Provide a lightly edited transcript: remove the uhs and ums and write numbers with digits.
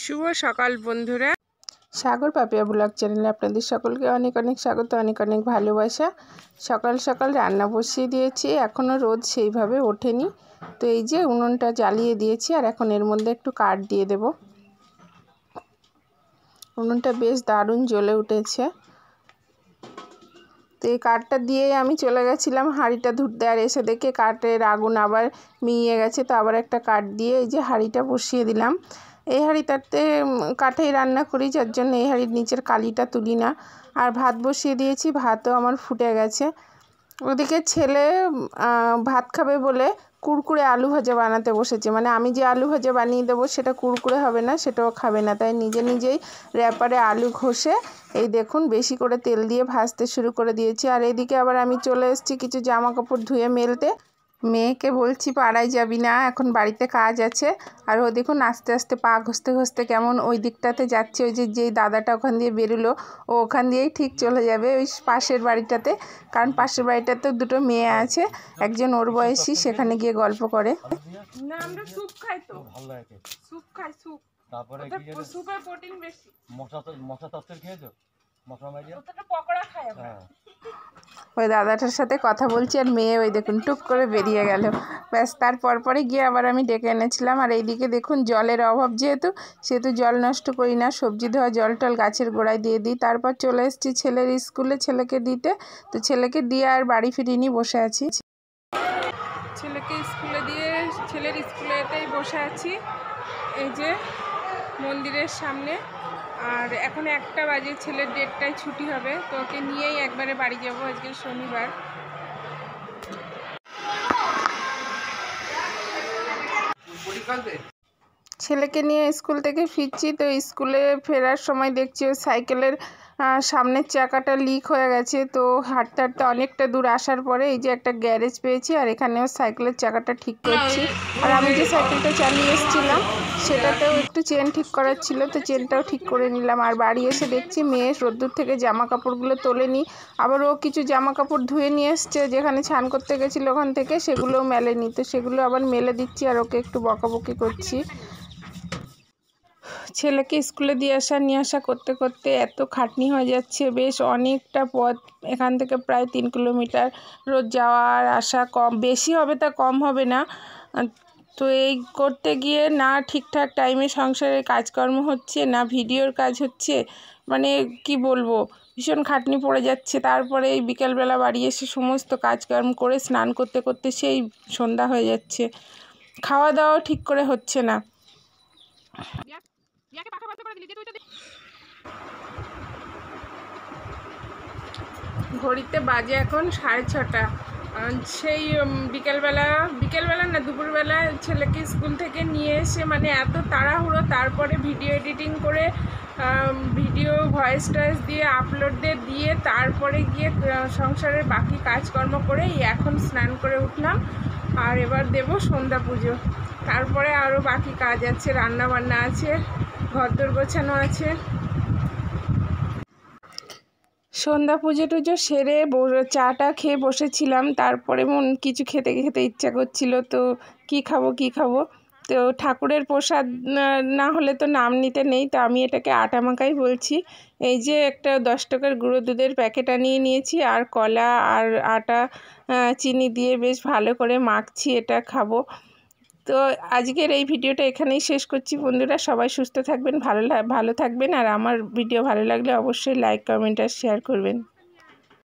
শুভ সকাল বন্ধুরা। সাগর পাপিয়া ব্লগ চ্যানেলে আপনাদের সকলকে অনেক অনেক স্বাগত, অনেক অনেক ভালোবাসা। সকাল সকাল রান্না বসিয়ে দিয়েছি, এখনও রোদ সেইভাবে ওঠেনি। তো এই যে উনুনটা জ্বালিয়ে দিয়েছি, আর এখন এর মধ্যে একটু কাঠ দিয়ে দেব। উনুনটা বেশ দারুণ জ্বলে উঠেছে। তো এই কাঠটা দিয়েই আমি চলে গেছিলাম হাঁড়িটা ধুতে, আর এসে দেখে কাঠের আগুন আবার মিইয়ে গেছে। তো আবার একটা কাঠ দিয়ে এই যে হাঁড়িটা বসিয়ে দিলাম। এই হাঁড়িটাতে কাঠেই রান্না করি, যার জন্য এই হাঁড়ির নিচের কালিটা তুলি না। আর ভাত বসিয়ে দিয়েছি, ভাতও আমার ফুটে গেছে। ওদিকে ছেলে ভাত খাবে বলে কুরকুরে আলু ভাজা বানাতে বসেছে। মানে আমি যে আলু ভাজা বানিয়ে দেবো সেটা কুরকুরে হবে না, সেটাও খাবে না। তাই নিজে নিজেই র্যাপারে আলু ঘষে এই দেখুন বেশি করে তেল দিয়ে ভাজতে শুরু করে দিয়েছি। আর এদিকে আবার আমি চলে এসেছি কিছু জামা কাপড় ধুয়ে মেলতে। মেয়েকে বলছি পাড়ায় যাবি না, এখন বাড়িতে কাজ আছে। আর ও দেখুন আস্তে আস্তে পা ঘষতে ঘষতে কেমন ওই দিকটাতে যাচ্ছে। ওই যেই দাদাটা ওখান দিয়ে বেরোলো, ও ওখান দিয়েই ঠিক চলে যাবে ওই পাশের বাড়িটাতে। কারণ পাশের বাড়িটাতে দুটো মেয়ে আছে, একজন ওর বয়সী, সেখানে গিয়ে গল্প করে। না আমরা স্যুপ খাই, তো ভালো লাগে। স্যুপ খাই, স্যুপ। তারপরে কি আছে, স্যুপে প্রোটিন বেশি। মশলা তরকারি খেয়েছো? মশলা মাইরিয়া ওটা পকোড়া খাই আমরা। ওই দাদাটার সাথে কথা বলছি, আর মেয়ে ওই দেখুন টুক করে বেরিয়ে গেল। ব্যাস, তারপর পরে গিয়ে আবার আমি ডেকে এনেছিলাম। আর এইদিকে দেখুন জলের অভাব, সেহেতু জল নষ্ট করি না, সবজি ধোয়া জল টল গাছের গোড়ায় দিয়ে দিই। তারপর চলে এসেছি ছেলের স্কুলে, ছেলেকে দিতে। তো ছেলেকে দিয়ে আর বাড়ি ফিরিনি, বসে আছি। ছেলেকে স্কুলে দিয়ে ছেলের স্কুলেতেই বসে আছি এই যে মন্দিরের সামনে। আর এখন 1টা বাজে, ছেলের 1:30টায় ছুটি হবে। তো ওকে নিয়েই একবারে বাড়ি যাব, আজকে শনিবার। ছেলেকে নিয়ে স্কুল থেকে ফিরছি, তো স্কুলে ফেরার সময় দেখছি ওই সাইকেলের সামনের চাকাটা লিক হয়ে গেছে। তো হাঁটতে হাঁটতে অনেকটা দূর আসার পরে এই যে একটা গ্যারেজ পেয়েছি, আর এখানেও সাইকেলের চাকাটা ঠিক করছি। আর আমি যে সাইকেলটা চালিয়ে এসেছিলাম সেটাতেও একটু চেন ঠিক করার ছিল, তো চেনটাও ঠিক করে নিলাম। আর বাড়ি এসে দেখছি মেয়ে রোদ্দুর থেকে জামা কাপড়গুলো তোলেনি, আবার ও কিছু জামা কাপড় ধুয়ে নিয়ে এসছে যেখানে স্নান করতে গেছিলো ওখান থেকে, সেগুলোও মেলেনি। তো সেগুলো আবার মেলে দিচ্ছি, আর ওকে একটু বকাবকি করছি। ছেলেকে স্কুলে দিয়ে আসা নিয়ে আসা করতে করতে এত খাটনি হয়ে যাচ্ছে, বেশ অনেকটা পথ। এখান থেকে প্রায় 3 কিলোমিটার রোজ যাওয়া আর আসা, কম বেশি হবে তা কম হবে না। তো এই করতে গিয়ে না ঠিকঠাক টাইমে সংসারের কাজকর্ম হচ্ছে, না ভিডিওর কাজ হচ্ছে। মানে কি বলবো, ভীষণ খাটনি পড়ে যাচ্ছে। তারপরে এই বিকেলবেলা বাড়ি এসে সমস্ত কাজকর্ম করে স্নান করতে করতে সেই সন্ধ্যা হয়ে যাচ্ছে। খাওয়া দাওয়াও ঠিক করে হচ্ছে না। ঘড়িতে বাজে এখন 6:30। সেই বিকেলবেলা না দুপুরবেলা ছেলেকে স্কুল থেকে নিয়ে এসে মানে এত তাড়াহুড়ো, তারপরে ভিডিও এডিটিং করে ভিডিও ভয়েস টয়েস দিয়ে আপলোড দিয়ে তারপরে গিয়ে সংসারের বাকি কাজকর্ম করে এখন স্নান করে উঠলাম। আর এবার দেব সন্ধ্যা পুজো। তারপরে আরও বাকি কাজ আছে, রান্না বান্না আছে, ঘরদোর গোছানো আছে। সন্ধ্যা পুজো টুজো সেরে চাটা খেয়ে বসেছিলাম। তারপরে কিছু খেতে খেতে ইচ্ছা করছিল, তো কি খাবো। তো ঠাকুরের প্রসাদ না হলে তো নাম নিতে নেই, তো আমি এটাকে আটা মাখাই বলছি। এই যে একটা 10 টাকার গুঁড়ো দুধের প্যাকেট আনিয়ে নিয়েছি, আর কলা আর আটা চিনি দিয়ে বেশ ভালো করে মাখছি, এটা খাবো। তো আজকের এই ভিডিওটা এখানেই শেষ করছি বন্ধুরা। সবাই সুস্থ থাকবেন, ভালো থাকবেন। আর আমার ভিডিও ভালো লাগলে অবশ্যই লাইক, কমেন্ট আর শেয়ার করবেন।